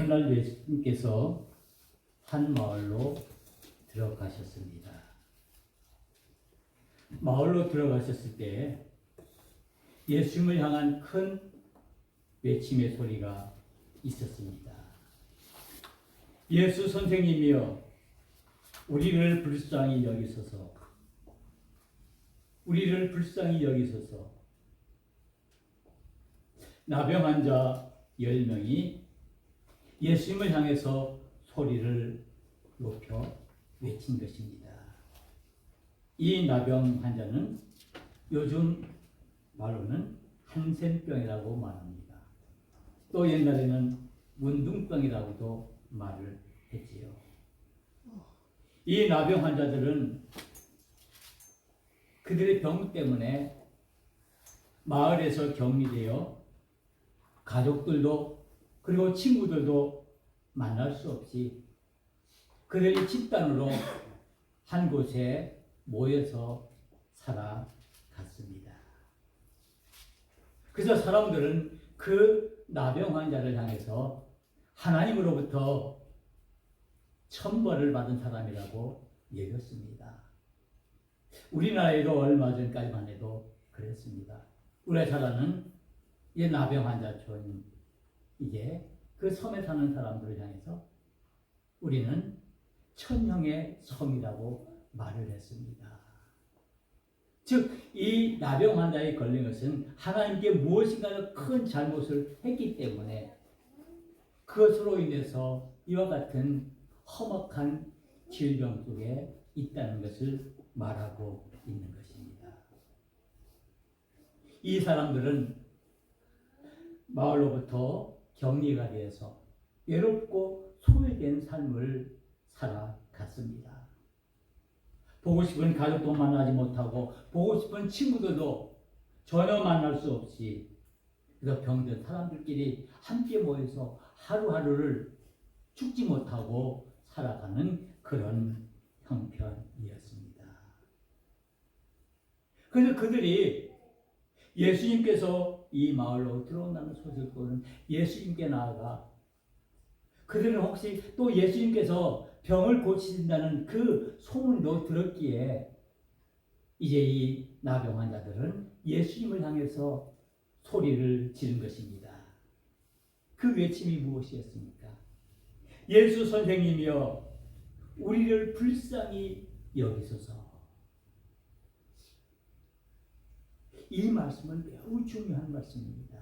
어느 날 예수님께서 한 마을로 들어가셨습니다. 마을로 들어가셨을 때 예수님을 향한 큰 외침의 소리가 있었습니다. 예수 선생님이여, 우리를 불쌍히 여기소서. 우리를 불쌍히 여기소서. 나병 환자 10명이 예수님을 향해서 소리를 높여 외친 것입니다. 이 나병 환자는 요즘 말로는 한센병이라고 말합니다. 또 옛날에는 문둥병이라고도 말을 했지요. 이 나병 환자들은 그들의 병 때문에 마을에서 격리되어 가족들도 그리고 친구들도 만날 수 없이 그들이 집단으로 한 곳에 모여서 살아갔습니다. 그래서 사람들은 그 나병 환자를 향해서 하나님으로부터 천벌을 받은 사람이라고 여겼습니다. 우리나라에도 얼마 전까지만 해도 그랬습니다. 우리나라는 이 나병 환자촌, 이게 그 섬에 사는 사람들을 향해서 우리는 천형의 섬이라고 말을 했습니다. 즉, 이 나병 환자에 걸린 것은 하나님께 무엇인가 큰 잘못을 했기 때문에 그것으로 인해서 이와 같은 험악한 질병 속에 있다는 것을 말하고 있는 것입니다. 이 사람들은 마을로부터 격리가 되어서 외롭고 소외된 삶을 살아갔습니다. 보고 싶은 가족도 만나지 못하고 보고 싶은 친구들도 전혀 만날 수 없이 그래서 병든 사람들끼리 함께 모여서 하루하루를 죽지 못하고 살아가는 그런 형편이었습니다. 그래서 그들이 예수님께서 이 마을로 들어온다는 소식을 듣고는 예수님께 나아가 그들은 혹시 또 예수님께서 병을 고치신다는 그 소문도 들었기에 이제 이 나병 환자들은 예수님을 향해서 소리를 지른 것입니다. 그 외침이 무엇이었습니까? 예수 선생님이여, 우리를 불쌍히 여기소서. 이 말씀은 매우 중요한 말씀입니다.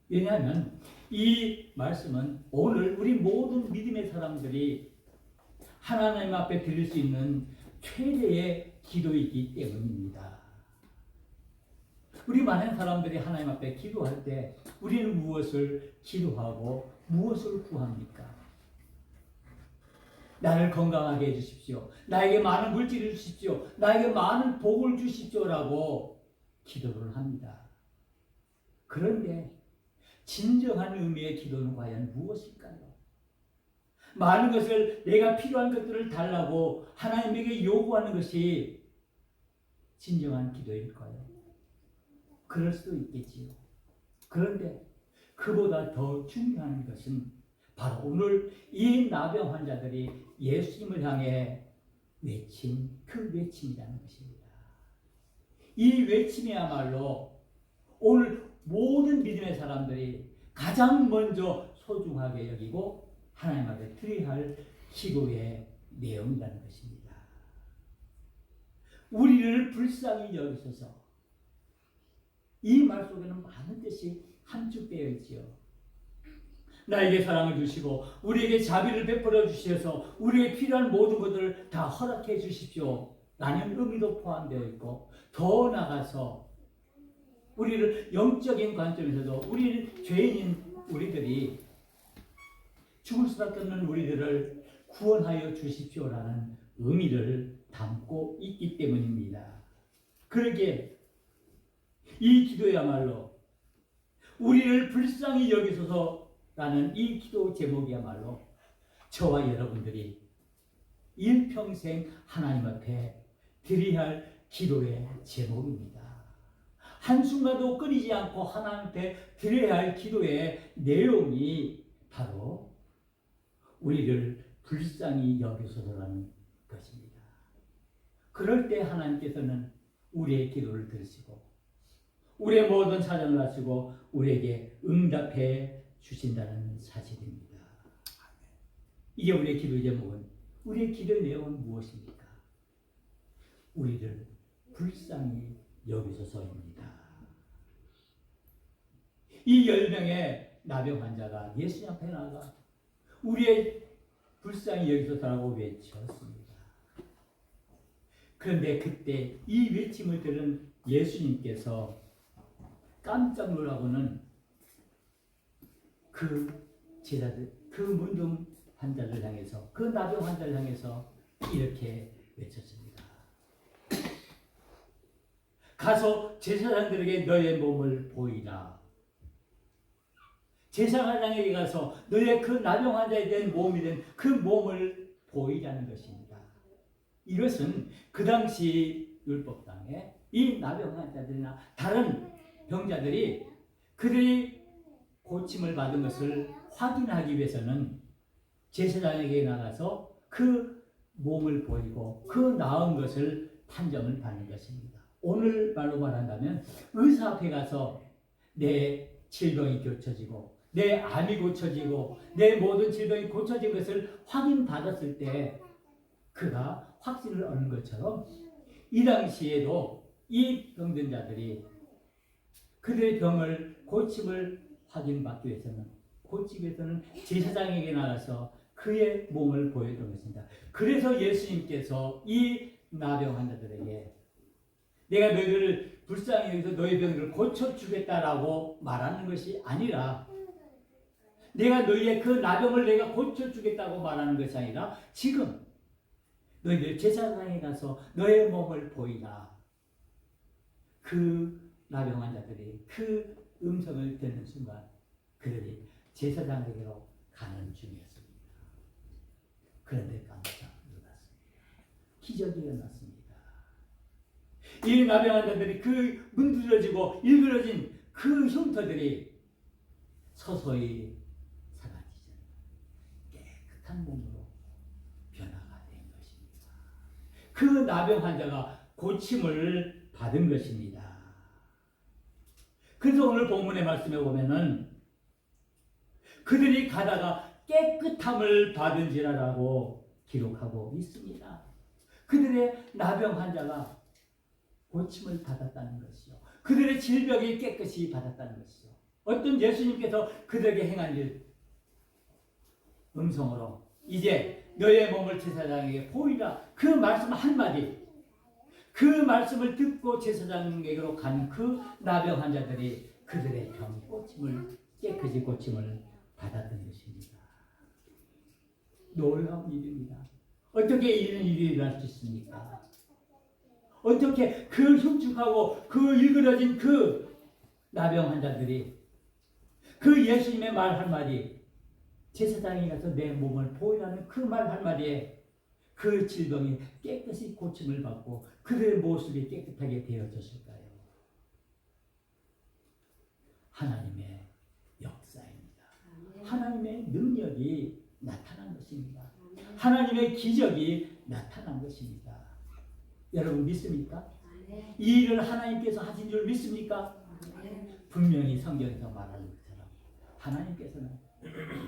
왜냐하면 이 말씀은 오늘 우리 모든 믿음의 사람들이 하나님 앞에 드릴 수 있는 최대의 기도이기 때문입니다. 우리 많은 사람들이 하나님 앞에 기도할 때 우리는 무엇을 기도하고 무엇을 구합니까? 나를 건강하게 해주십시오. 나에게 많은 물질을 주십시오. 나에게 많은 복을 주십시오라고 기도를 합니다. 그런데 진정한 의미의 기도는 과연 무엇일까요? 많은 것을 내가 필요한 것들을 달라고 하나님에게 요구하는 것이 진정한 기도일까요? 그럴 수도 있겠지요. 그런데 그보다 더 중요한 것은 바로 오늘 이 나병 환자들이 예수님을 향해 외친 그 외침이라는 것입니다. 이 외침이야말로 오늘 모든 믿음의 사람들이 가장 먼저 소중하게 여기고 하나님 앞에 드려야 할 기도의 내용이라는 것입니다. 우리를 불쌍히 여기소서. 이 말 속에는 많은 뜻이 함축되어 있지요. 나에게 사랑을 주시고 우리에게 자비를 베풀어 주셔서 우리에게 필요한 모든 것들을 다 허락해 주십시오 라는 의미도 포함되어 있고, 더 나아가서 우리를 영적인 관점에서도 우리 죄인인 우리들이 죽을 수밖에 없는 우리들을 구원하여 주십시오라는 의미를 담고 있기 때문입니다. 그러기에 이 기도야말로 우리를 불쌍히 여기소서라는 이 기도 제목이야말로 저와 여러분들이 일평생 하나님 앞에 드려야 할 기도의 제목입니다. 한순간도 끊이지 않고 하나님 앞에 드려야 할 기도의 내용이 바로 우리를 불쌍히 여기소서라는 것입니다. 그럴 때 하나님께서는 우리의 기도를 들으시고 우리의 모든 사정을 아시고 우리에게 응답해 주신다는 사실입니다. 이게 우리의 기도의 제목은, 우리의 기도의 내용은 무엇입니까? 우리를 불쌍히 여기소서입니다. 이 10명의 나병 환자가 예수님 앞에 나가 우리의 불쌍히 여기소서라고 외쳤습니다. 그런데 그때 이 외침을 들은 예수님께서 깜짝 놀라고는 그 제자들, 그 문둥 환자를 향해서, 그 나병 환자를 향해서 이렇게 외쳤습니다. 가서 제사장들에게 너의 몸을 보이라. 제사장에게 가서 너의 그 나병 환자에 대한 몸이 된 그 몸을 보이라는 것입니다. 이것은 그 당시 율법당에 이 나병 환자들이나 다른 병자들이 그들이 고침을 받은 것을 확인하기 위해서는 제사장에게 나가서 그 몸을 보이고 그 나은 것을 판정을 받는 것입니다. 오늘 말로 말한다면 의사 앞에 가서 내 질병이 고쳐지고 내 암이 고쳐지고 내 모든 질병이 고쳐진 것을 확인받았을 때 그가 확신을 얻는 것처럼 이 당시에도 이 병든자들이 그들의 병을 고침을 확인받기 위해서는, 고치기 위해서는 제사장에게 나가서 그의 몸을 보였던 것입니다. 그래서 예수님께서 이 나병 환자들에게 내가 너희들을 불쌍히 여기서 너희 병을 고쳐주겠다라고 말하는 것이 아니라, 내가 너희의 그 나병을 내가 고쳐주겠다고 말하는 것이 아니라, 지금 너희들 제사장에 가서 너의 몸을 보이라. 그 나병 환자들이 그 음성을 듣는 순간 그들이 제사장에게로 가는 중이었습니다. 그런데 깜짝 놀랐습니다. 기적이 일어났습니다. 이 나병 환자들이 그 문드러지고 일그러진 그 흉터들이 서서히 사라지자 깨끗한 몸으로 변화가 된 것입니다. 그 나병 환자가 고침을 받은 것입니다. 그래서 오늘 본문의 말씀에 보면은 그들이 가다가 깨끗함을 받은지라라고 기록하고 있습니다. 그들의 나병 환자가 고침을 받았다는 것이요, 그들의 질병이 깨끗이 받았다는 것이요, 어떤 예수님께서 그들에게 행한 일, 음성으로 이제 너의 몸을 제사장에게 보이라, 그 말씀 한마디, 그 말씀을 듣고 제사장에게로 간 그 나병 환자들이 그들의 병 고침을, 깨끗이 고침을 받았던 것입니다. 놀라운 일입니다. 어떻게 이런 일이 일어날 수 있습니까? 어떻게 그 흉측하고 그 일그러진 그 나병 환자들이 그 예수님의 말 한마디, 제사장에 가서 내 몸을 보이라는 그 말 한마디에 그 질병이 깨끗이 고침을 받고 그들의 모습이 깨끗하게 되어졌을까요? 하나님의 역사입니다. 하나님의 능력이 나타난 것입니다. 하나님의 기적이 나타난 것입니다. 여러분 믿습니까? 이 일을 하나님께서 하신 줄 믿습니까? 분명히 성경에서 말하는 것처럼 하나님께서는,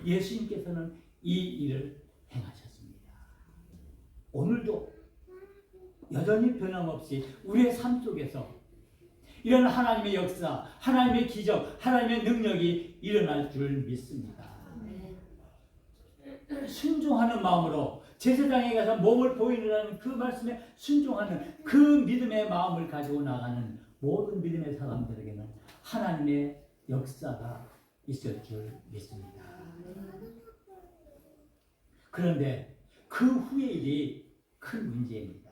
예수님께서는 이 일을 행하셨습니다. 오늘도 여전히 변함없이 우리의 삶 속에서 이런 하나님의 역사, 하나님의 기적, 하나님의 능력이 일어날 줄 믿습니다. 순종하는 마음으로 제사장에 가서 몸을 보이라는 그 말씀에 순종하는 그 믿음의 마음을 가지고 나가는 모든 믿음의 사람들에게는 하나님의 역사가 있을 줄 믿습니다. 그런데 그 후의 일이 큰 문제입니다.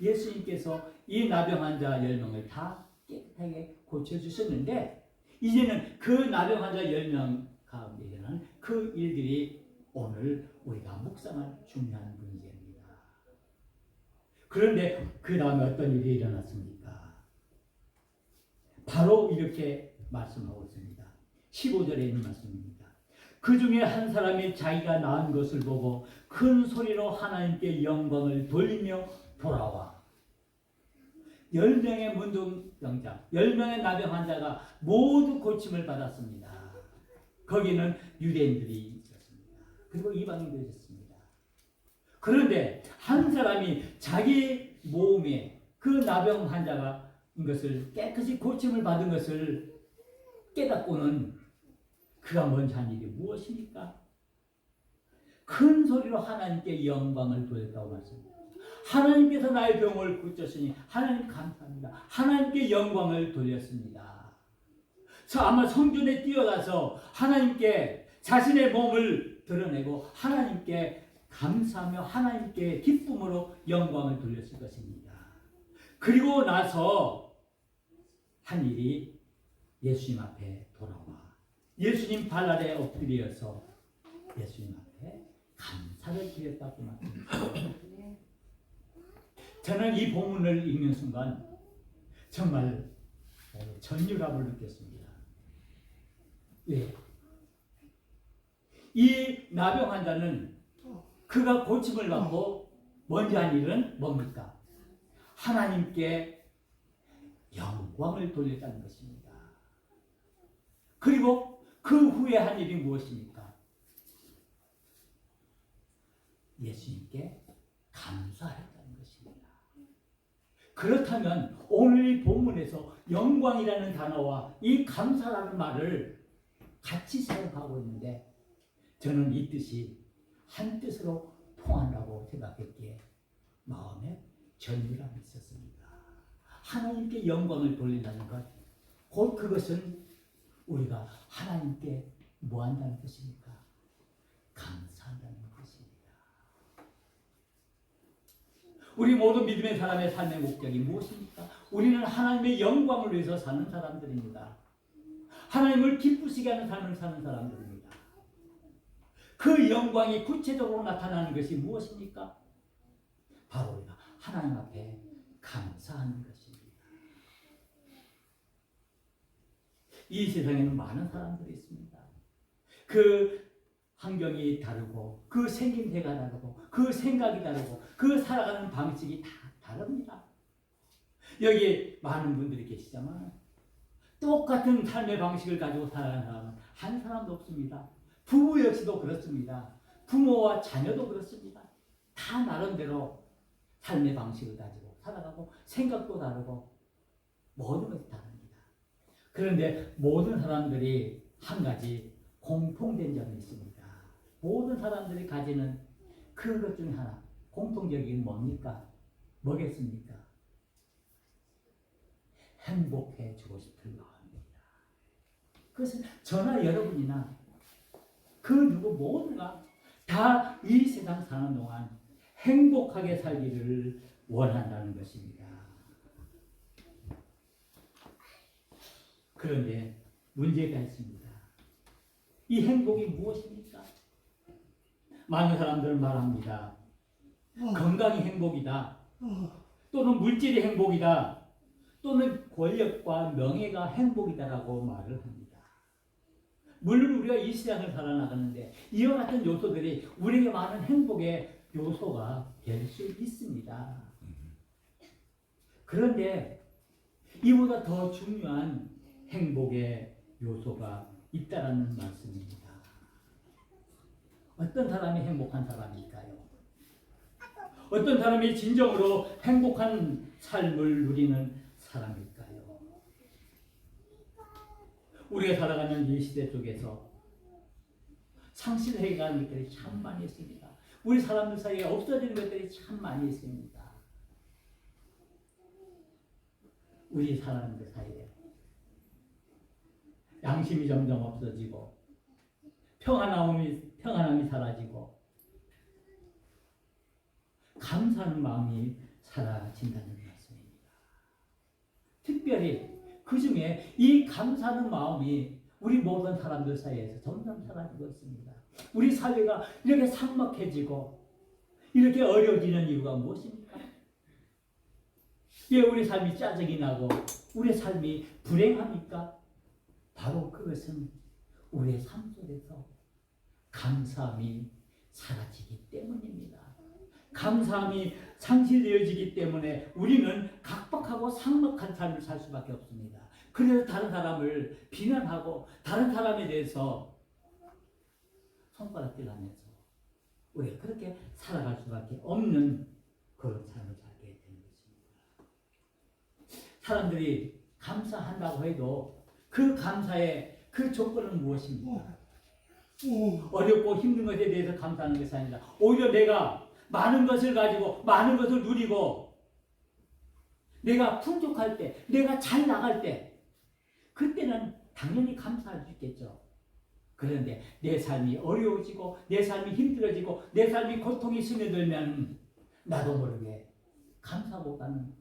예수님께서 이 나병 환자 10명을 다 깨끗하게 고쳐주셨는데 이제는 그 나병 환자 10명 가운데 일어난 그 일들이 오늘 우리가 묵상할 중요한 문제입니다. 그런데 그 다음에 어떤 일이 일어났습니까? 바로 이렇게 말씀하고 있습니다. 15절에 있는 말씀입니다. 그 중에 한 사람이 자기가 낳은 것을 보고 큰 소리로 하나님께 영광을 돌리며 돌아와 10명의 문둥병자, 10명의 나병 환자가 모두 고침을 받았습니다. 거기는 유대인들이 있었습니다. 그리고 이방인도 있었습니다. 그런데 한 사람이 자기 몸에 그 나병 환자가 것을 깨끗이 고침을 받은 것을 깨닫고는 그가 먼저 한 일이 무엇입니까? 큰 소리로 하나님께 영광을 돌렸다고 말씀합니다. 하나님께서 나의 병을 고쳤으니 하나님 감사합니다. 하나님께 영광을 돌렸습니다. 아마 성전에 뛰어가서 하나님께 자신의 몸을 드러내고 하나님께 감사하며 하나님께 기쁨으로 영광을 돌렸을 것입니다. 그리고 나서 한 일이 예수님 앞에 돌아와 예수님 발 아래 엎드려서 예수님 앞에 감사를 드렸다고 말합니다. 저는 이 본문을 읽는 순간 정말 전율합을 느꼈습니다. 왜? 이 나병 환자는 그가 고침을 받고 먼저 한 일은 뭡니까? 하나님께 영광을 돌렸다는 것입니다. 그리고 그 후에 한 일이 무엇입니까? 예수님께 감사했다는 것입니다. 그렇다면 오늘 이 본문에서 영광이라는 단어와 이 감사라는 말을 같이 사용하고 있는데 저는 이 뜻이 한 뜻으로 통한다고 생각했기에 마음에 전율함이 있었습니다. 하나님께 영광을 돌린다는 것, 곧 그것은 우리가 하나님께 뭐 한다는 것입니까? 감사한다는 것입니다. 우리 모든 믿음의 사람의 삶의 목적이 무엇입니까? 우리는 하나님의 영광을 위해서 사는 사람들입니다. 하나님을 기쁘시게 하는 삶을 사는 사람들입니다. 그 영광이 구체적으로 나타나는 것이 무엇입니까? 바로 우리가 하나님 앞에 감사하는 것입니다. 이 세상에는 많은 사람들이 있습니다. 그 환경이 다르고 그 생김새가 다르고 그 생각이 다르고 그 살아가는 방식이 다 다릅니다. 여기 많은 분들이 계시지만 똑같은 삶의 방식을 가지고 살아가는 사람은 한 사람도 없습니다. 부부 역시도 그렇습니다. 부모와 자녀도 그렇습니다. 다 나름대로 삶의 방식을 가지고 살아가고 생각도 다르고 모든 것이 다릅니다. 그런데 모든 사람들이 한 가지 공통된 점이 있습니다. 모든 사람들이 가지는 그것 중에 하나, 공통적인 뭡니까? 뭐겠습니까? 행복해지고 싶은 마음입니다. 그것은 저나 여러분이나 그 누구 모두가 다 이 세상 사는 동안 행복하게 살기를 원한다는 것입니다. 그런데 문제가 있습니다. 이 행복이 무엇입니까? 많은 사람들은 말합니다. 건강이 행복이다. 또는 물질이 행복이다. 또는 권력과 명예가 행복이다라고 말을 합니다. 물론 우리가 이 세상을 살아나가는데 이와 같은 요소들이 우리에게 많은 행복의 요소가 될 수 있습니다. 그런데 이보다 더 중요한 행복의 요소가 있다라는 말씀입니다. 어떤 사람이 행복한 사람일까요? 어떤 사람이 진정으로 행복한 삶을 누리는 사람일까요? 우리가 살아가는 이 시대 속에서 상실해가는 것들이 참 많이 있습니다. 우리 사람들 사이에 없어지는 것들이 참 많이 있습니다. 우리 사람들 사이에 양심이 점점 없어지고 평안함이 사라지고 감사하는 마음이 사라진다는 말씀입니다. 특별히 그 중에 이 감사하는 마음이 우리 모든 사람들 사이에서 점점 사라지고 있습니다. 우리 사회가 이렇게 삭막해지고 이렇게 어려워지는 이유가 무엇입니까? 왜 우리 삶이 짜증이 나고 우리 삶이 불행합니까? 바로 그것은 우리의 삶 속에서 감사함이 사라지기 때문입니다. 감사함이 상실되어지기 때문에 우리는 각박하고 삭막한 삶을 살 수밖에 없습니다. 그래서 다른 사람을 비난하고 다른 사람에 대해서 손가락질 하면서 우리가 그렇게 살아갈 수밖에 없는 그런 삶을 살게 되는 것입니다. 사람들이 감사한다고 해도 그 감사의 그 조건은 무엇입니까? 어렵고 힘든 것에 대해서 감사하는 것이 아니라 오히려 내가 많은 것을 가지고 많은 것을 누리고 내가 풍족할 때, 내가 잘 나갈 때 그때는 당연히 감사할 수 있겠죠. 그런데 내 삶이 어려워지고 내 삶이 힘들어지고 내 삶이 고통이 스며들면 나도 모르게 감사보다는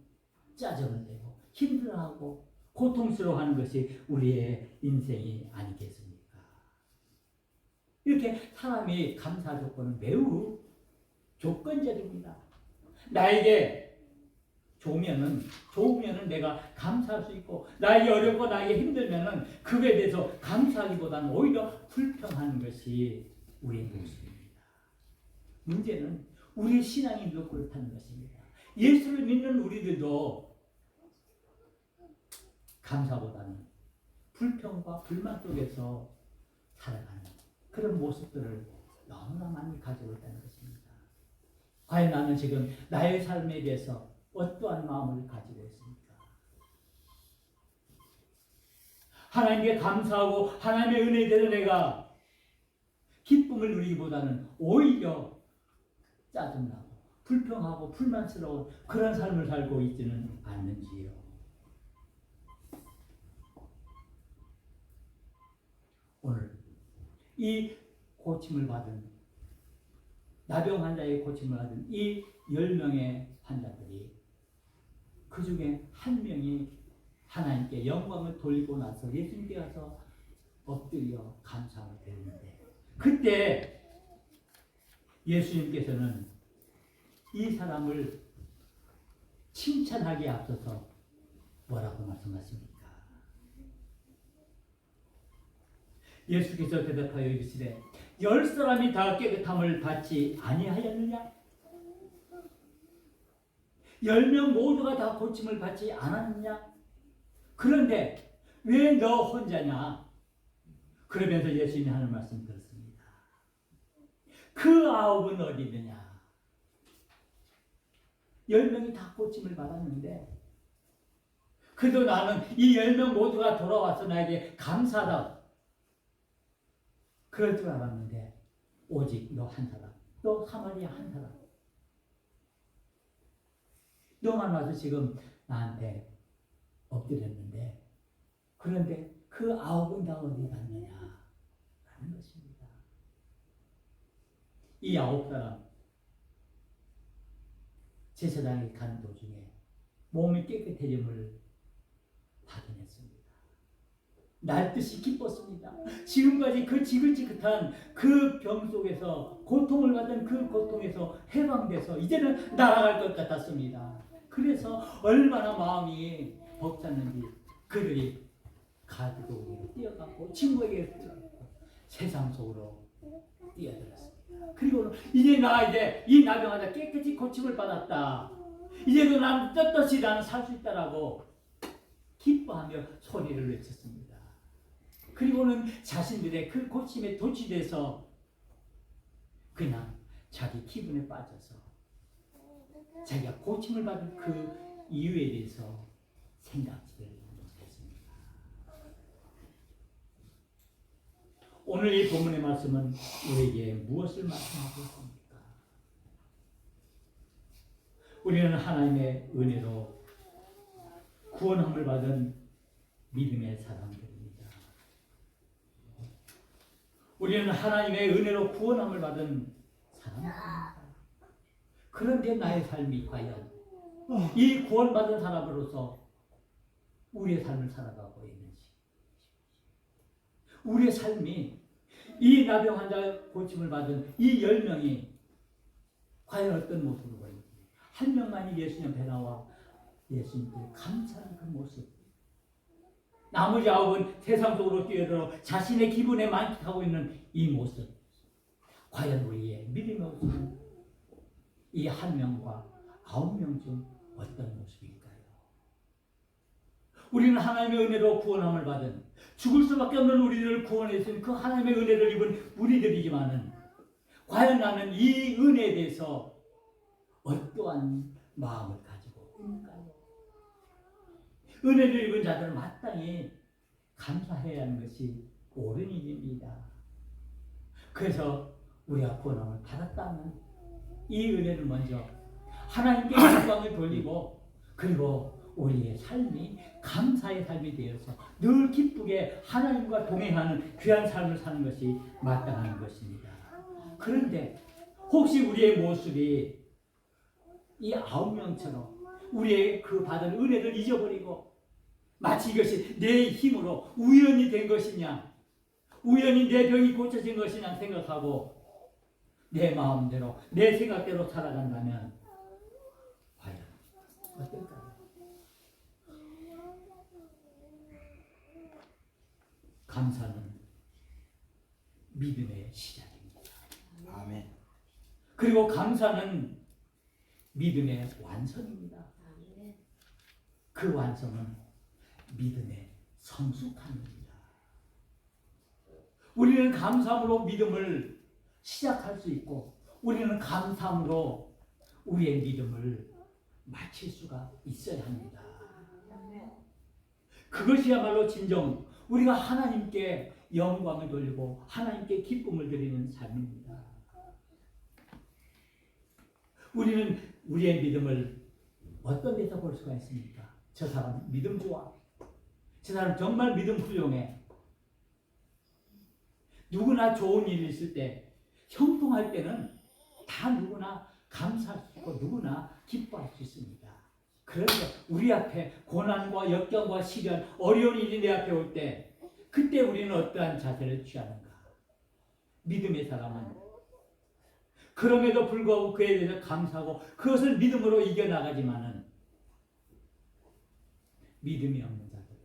짜증을 내고 힘들어하고 고통스러워하는 것이 우리의 인생이 아니겠습니까? 이렇게 사람이 감사 조건은 매우 조건적입니다. 나에게 좋으면은 내가 감사할 수 있고 나에게 어렵고 나에게 힘들면은 그에 대해서 감사하기보다는 오히려 불평하는 것이 우리의 모습입니다. 문제는 우리의 신앙인도 그렇다는 것입니다. 예수를 믿는 우리들도 감사보다는 불평과 불만 속에서 살아가는 그런 모습들을 너무나 많이 가지고 있다는 것입니다. 과연 나는 지금 나의 삶에 대해서 어떠한 마음을 가지고 있습니까? 하나님께 감사하고 하나님의 은혜에 대해서 내가 기쁨을 누리기보다는 오히려 짜증나고 불평하고 불만스러운 그런 삶을 살고 있지는 않는지요. 오늘 이 고침을 받은 나병 환자의 고침을 받은 이 10명의 환자들이 그 중에 한 명이 하나님께 영광을 돌리고 나서 예수님께 가서 엎드려 감사를 드리는데 그때 예수님께서는 이 사람을 칭찬하기에 앞서서 뭐라고 말씀하십니까? 예수께서 대답하여 이르시되 10사람이 다 깨끗함을 받지 아니하였느냐? 10명 모두가 다 고침을 받지 않았느냐? 그런데 왜 너 혼자냐? 그러면서 예수님이 하는 말씀 들었습니다. 그 9은 어디 있느냐? 10명이 다 고침을 받았는데 그래도 나는 이 10명 모두가 돌아와서 나에게 감사하다 그럴 줄 알았는데 오직 너 한 사람, 너 사마리아 한 사람 너만 와서 지금 나한테 엎드렸는데 그런데 그 9은 다 어디 갔느냐 라는 것입니다. 이 9사람 제사장에 가는 도중에 몸이 깨끗해짐을 확인했습니다. 날듯이 기뻤습니다. 지금까지 그 지긋지긋한 그 병 속에서 고통을 받은 그 고통에서 해방돼서 이제는 날아갈 것 같았습니다. 그래서 얼마나 마음이 벅찼는지 그들이 가족에게 뛰어갔고 친구에게 뛰어갔고 세상 속으로 뛰어들었습니다. 그리고 이제 이 나병하다 깨끗이 고침을 받았다. 이제도 난 떳떳이 나는 살 수 있다라고 기뻐하며 소리를 외쳤습니다. 그리고는 자신들의 그 고침에 도취돼서 그냥 자기 기분에 빠져서 자기가 고침을 받은 그 이유에 대해서 생각지를 못했습니다. 오늘 이 본문의 말씀은 우리에게 무엇을 말씀하고 있습니까? 우리는 하나님의 은혜로 구원함을 받은 믿음의 사람들입니다. 우리는 하나님의 은혜로 구원함을 받은 사람들입니다. 그런데 나의 삶이 과연 이 구원받은 사람으로서 우리의 삶을 살아가고 있는지, 우리의 삶이 이 나병 환자 고침을 받은 이 10명이 과연 어떤 모습을 보이는지, 한 명만이 예수님 앞에 나와 예수님께 감사하는 그 모습, 나머지 9은 세상 속으로 뛰어들어 자신의 기분에 만족하고 있는 이 모습, 과연 우리의 믿음의 모습은 이 1명과 9명 중 어떤 모습일까요? 우리는 하나님의 은혜로 구원함을 받은 죽을 수밖에 없는 우리를 구원해 주신 그 하나님의 은혜를 입은 우리들이지만은 과연 나는 이 은혜에 대해서 어떠한 마음을 가지고 있는가요? 은혜를 입은 자들은 마땅히 감사해야 하는 것이 옳은 일입니다. 그래서 우리가 구원함을 받았다면 이 은혜를 먼저 하나님께 영광을 돌리고 그리고 우리의 삶이 감사의 삶이 되어서 늘 기쁘게 하나님과 동행하는 귀한 삶을 사는 것이 마땅한 것입니다. 그런데 혹시 우리의 모습이 이 9명처럼 우리의 그 받은 은혜를 잊어버리고 마치 이것이 내 힘으로 우연히 된 것이냐, 우연히 내 병이 고쳐진 것이냐 생각하고 내 마음대로 내 생각대로 살아간다면 과연 어떨까요? 감사는 믿음의 시작입니다. 아멘. 그리고 감사는 믿음의 완성입니다. 그 완성은 믿음의 성숙함입니다. 우리는 감사함으로 믿음을 시작할 수 있고 우리는 감사함으로 우리의 믿음을 마칠 수가 있어야 합니다. 그것이야말로 진정 우리가 하나님께 영광을 돌리고 하나님께 기쁨을 드리는 삶입니다. 우리는 우리의 믿음을 어떤 데서 볼 수가 있습니까? 저 사람 믿음 좋아. 저 사람 정말 믿음 훌륭해. 누구나 좋은 일이 있을 때, 형통할 때는 다 누구나 감사할 수 있고 누구나 기뻐할 수 있습니다. 그런데 우리 앞에 고난과 역경과 시련, 어려운 일이 내 앞에 올 때 그때 우리는 어떠한 자세를 취하는가? 믿음의 사람은 그럼에도 불구하고 그에 대해서 감사하고 그것을 믿음으로 이겨나가지만은 믿음이 없는 자들은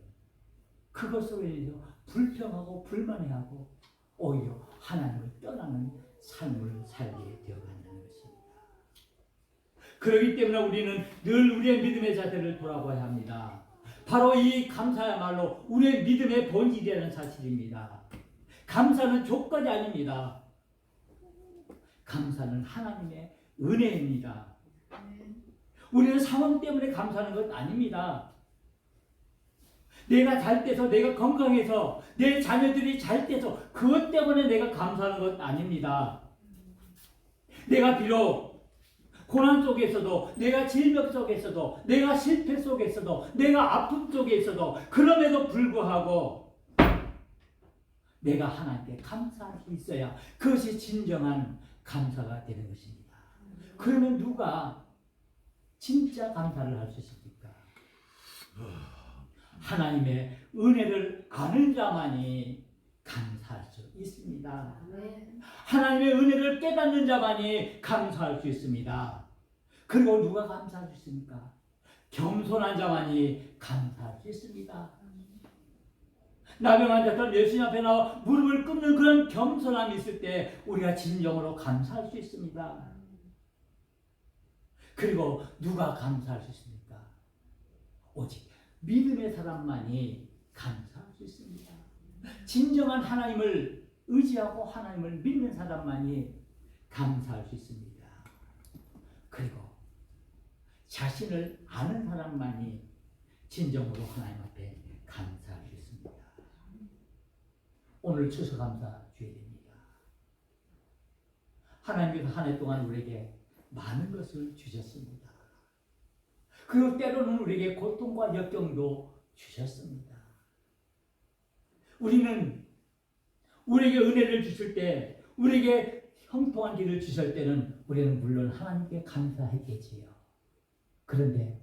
그것으로 인해서 불평하고 불만해하고 오히려 하나님을 떠나는 삶을 살게 되어간다는 것입니다. 그렇기 때문에 우리는 늘 우리의 믿음의 자세를 돌아봐야 합니다. 바로 이 감사야말로 우리의 믿음의 본질이라는 사실입니다. 감사는 조건이 아닙니다. 감사는 하나님의 은혜입니다. 우리는 상황 때문에 감사하는 것 아닙니다. 내가 잘 돼서, 내가 건강해서, 내 자녀들이 잘 돼서 그것 때문에 내가 감사하는 것 아닙니다. 내가 비록 고난 속에서도, 내가 질병 속에서도, 내가 실패 속에서도, 내가 아픔 속에서도 그럼에도 불구하고 내가 하나님께 감사할 수 있어야 그것이 진정한 감사가 되는 것입니다. 그러면 누가 진짜 감사를 할 수 있습니까? 하나님의 은혜를 아는 자만이 감사할 수 있습니다. 하나님의 은혜를 깨닫는 자만이 감사할 수 있습니다. 그리고 누가 감사할 수 있습니까? 겸손한 자만이 감사할 수 있습니다. 나병 환자처럼 예수님 앞에 나와 무릎을 꿇는 그런 겸손함이 있을 때 우리가 진정으로 감사할 수 있습니다. 그리고 누가 감사할 수 있습니까? 오직 믿음의 사람만이 감사할 수 있습니다. 진정한 하나님을 의지하고 하나님을 믿는 사람만이 감사할 수 있습니다. 그리고 자신을 아는 사람만이 진정으로 하나님 앞에 감사할 수 있습니다. 오늘 추수감사 주일입니다. 하나님께서 한 해 동안 우리에게 많은 것을 주셨습니다. 그리고 때로는 우리에게 고통과 역경도 주셨습니다. 우리는 우리에게 은혜를 주실 때, 우리에게 형통한 길을 주실 때는 우리는 물론 하나님께 감사했겠지요. 그런데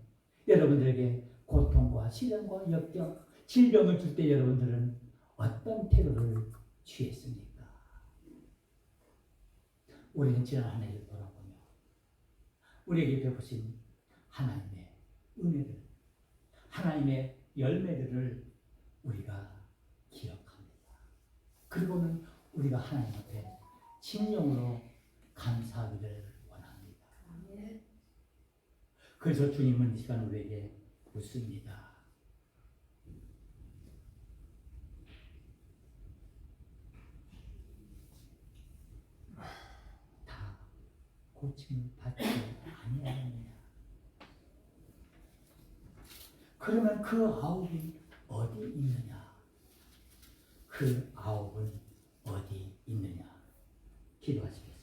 여러분들에게 고통과 시련과 역경, 질병을 줄 때 여러분들은 어떤 태도를 취했습니까? 우리는 지난 한 해를 돌아보며 우리에게 베푸신 하나님의 은혜를, 하나님의 열매들을 우리가 기억합니다. 그리고는 우리가 하나님 앞에 진정으로 감사하기를 원합니다. 그래서 주님은 이 시간 우리에게 묻습니다. 다 고침을 받지 아니하느냐. 그러면 그 아홉이 어디 있느냐? 그 아홉은 어디 있느냐? 기도하십시오.